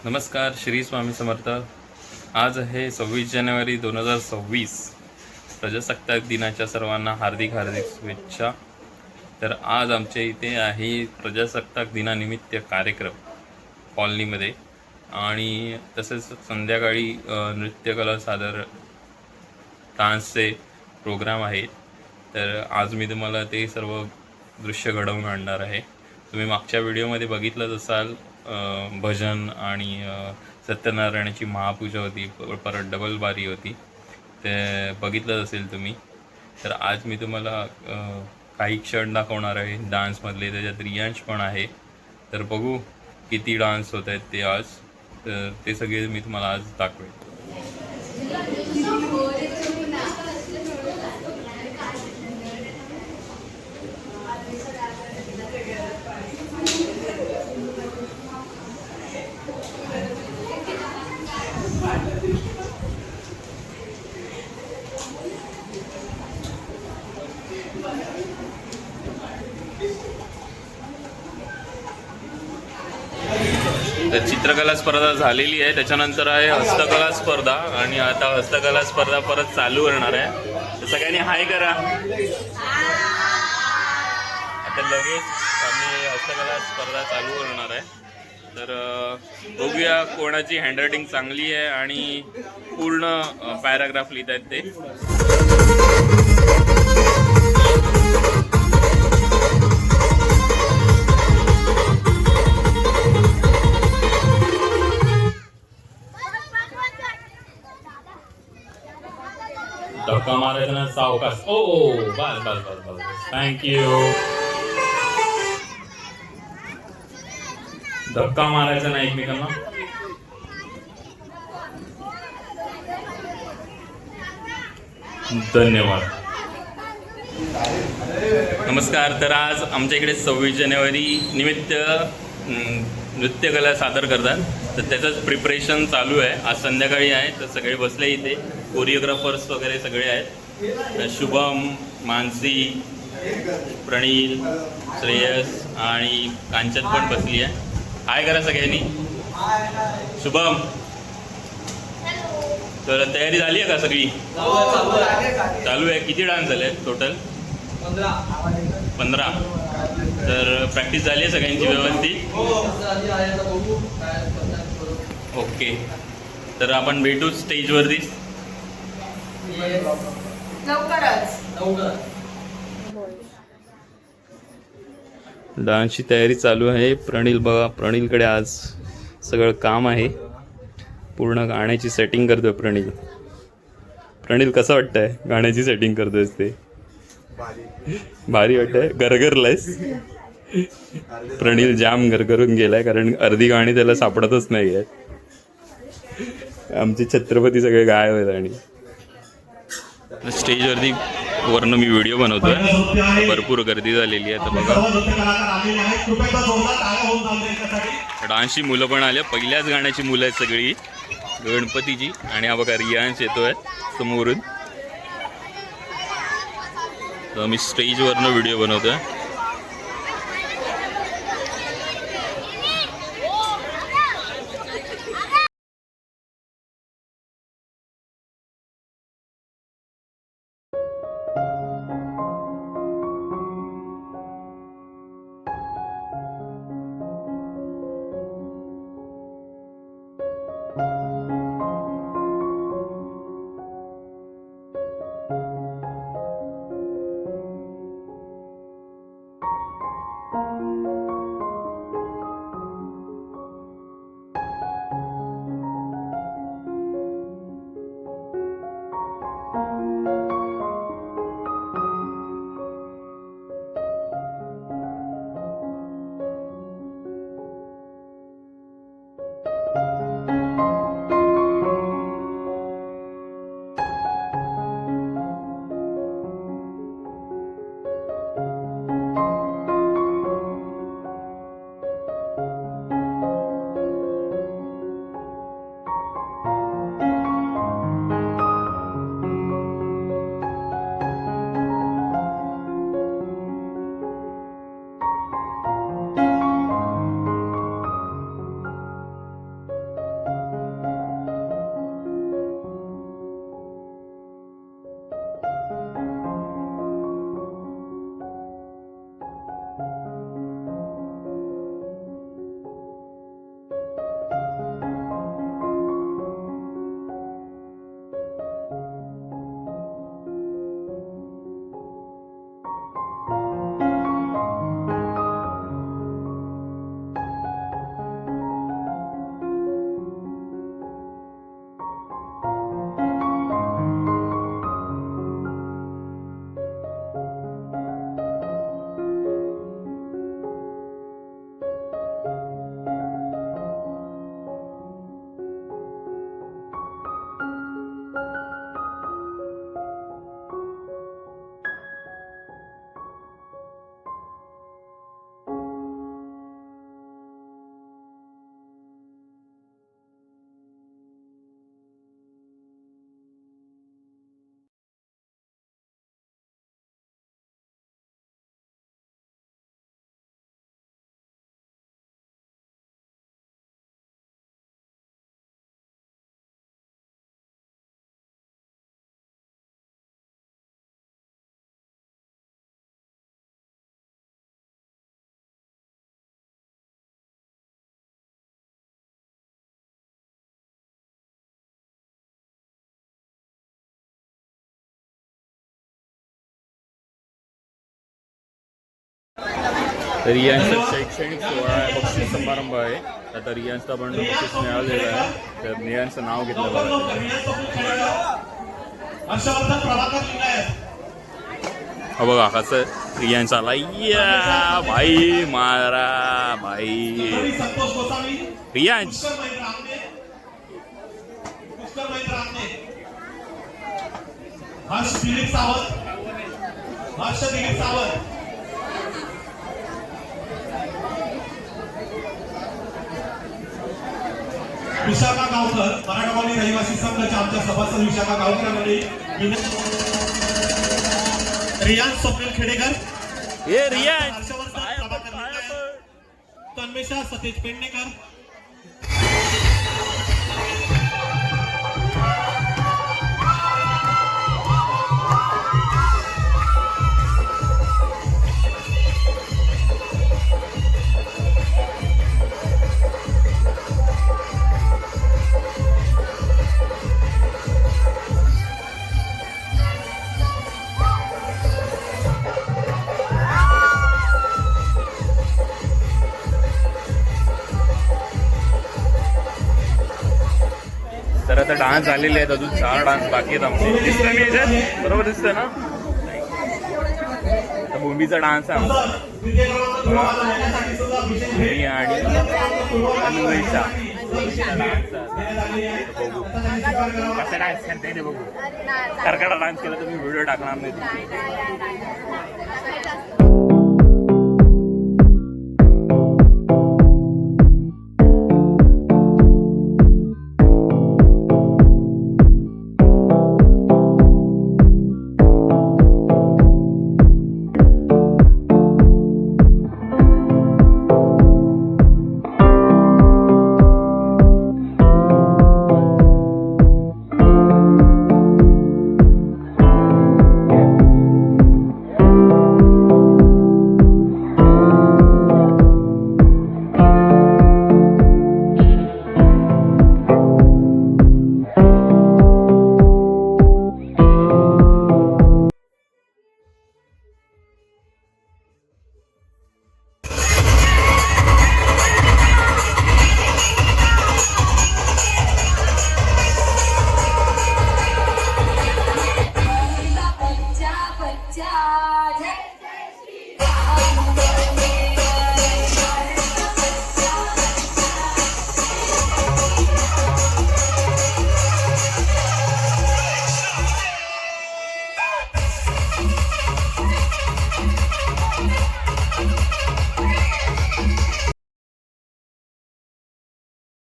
नमस्कार, श्री स्वामी समर्थ. आज आहे 26 जानेवारी 2026. प्रजासत्ताक दिनाच्या सर्वांना हार्दिक हार्दिक शुभेच्छा. तर आज आमच्या इथे आहे प्रजासत्ताक दिनानिमित्त कार्यक्रम कॉलनीमध्ये, आणि तसेच संध्याकाळी नृत्यकला सादर डान्सचे प्रोग्राम आहेत. तर आज मी तुम्हाला ते सर्व दृश्य घडवून आणणार आहे. तुम्ही मागच्या व्हिडिओमध्ये बघितलंच असाल, भजन आणि सत्यनारायणाची महापूजा होती, परत डबल बारी होती, ते बघितलंच असेल तुम्ही. तर आज मी तुम्हाला काही क्षण दाखवणार आहे डान्समधले. त्याच्यात रियांश पण आहे. तर बघू किती डान्स होत आहेत ते आज. तर ते सगळे मी तुम्हाला आज दाखवेन. तर चित्रकला स्पर्धा झालेली आहे, त्याच्यानंतर आहे हस्तकला स्पर्धा, आणि आता हस्तकला स्पर्धा परत चालू करणार आहे. तर सगळ्यांनी हाय करा. आता लगेच आम्ही हस्तकला स्पर्धा चालू करणार आहे. तर बघूया कोणाची हँडरायटिंग चांगली आहे आणि पूर्ण पॅराग्राफ लिहित आहेत ते. धक्का मारायचा ना सावकाश. ओ बस बस बस बस, थँक्यू. धक्का मारायचा ना एकमेकांना. धन्यवाद. नमस्कार. तर आज आमच्या इकडे 26 जानेवारी निमित्त नृत्यकला सादर करतात. तर त्याचंच प्रिपरेशन चालू आहे. आज संध्याकाळी आहे, तर सगळे बसले इथे. कोरिओग्राफर्स वगैरे सगळे आहेत. शुभम, मानसी, प्रणील, श्रेयस आणि कांचन पण बसली आहे. हाय करा सगळ्यांनी. शुभम, तर तयारी झाली आहे का सगळी? चालू आहे. किती डान्स झाले आहेत टोटल? 15. तर प्रॅक्टिस झाली आहे सगळ्यांची व्यवस्थित? ओके. तर आपण भेटू स्टेजवरती लवकरच. डान्सची तयारी चालू आहे. प्रणील बघा, प्रणीलकडे आज सगळं काम आहे. पूर्ण गाण्याची सेटिंग करतोय प्रणील. प्रणील कसं वाटतंय गाण्याची सेटिंग करतोयस ते? भारी वाटतंय. गरगरलायस? प्रणील जाम गरगरून गेलाय, कारण अर्धी गाणी त्याला सापडतच नाही आहेत. आमचे छत्रपती सगळे गायब आहेत. आणि स्टेजवरती वरनं मी व्हिडिओ बनवतोय. भरपूर गर्दी झालेली आहे. तर बघा, डान्सची मुलं पण आले. पहिल्याच गाण्याची मुलं आहेत सगळी, गणपतीची. आणि हा बघा रियांश येतोय समोरून. तर मी स्टेजवरनं व्हिडिओ बनवतोय. तर रियांचा शैक्षणिक सोहळा आहे, बक्षीस समारंभ आहे. आता रियांचा पण बक्षीस मिळालेलं आहे. तर रियांचं नाव घेतलं बघा. हो बघा कसं रियांचा आला. या भाई मारा भाई रियांश. विशाखा गावकर मराठवाडी रहिवासी संघाच्या आमच्या सभासद विशाखा गावकरांमध्ये रियान स्वप्नील खेडेकर, हे रियांश, हर्षवर्धन प्रभाकर लिंगायत, तन्मेषा सतेज पेडणेकर, तर आता डान्स झालेले आहेत, अजून 4 डान्स बाकी आहेत आमचे. दिसतोय मी याच्यात बरोबर दिसतंय ना. आता भूमीचा डान्स आहे आमचा, भूमी आणि अन्वेषा बघू कसा डान्स करते ते बघू. कर्कटा डान्स केला तर मी व्हिडिओ टाकणार नाही. बच्चा बच्चा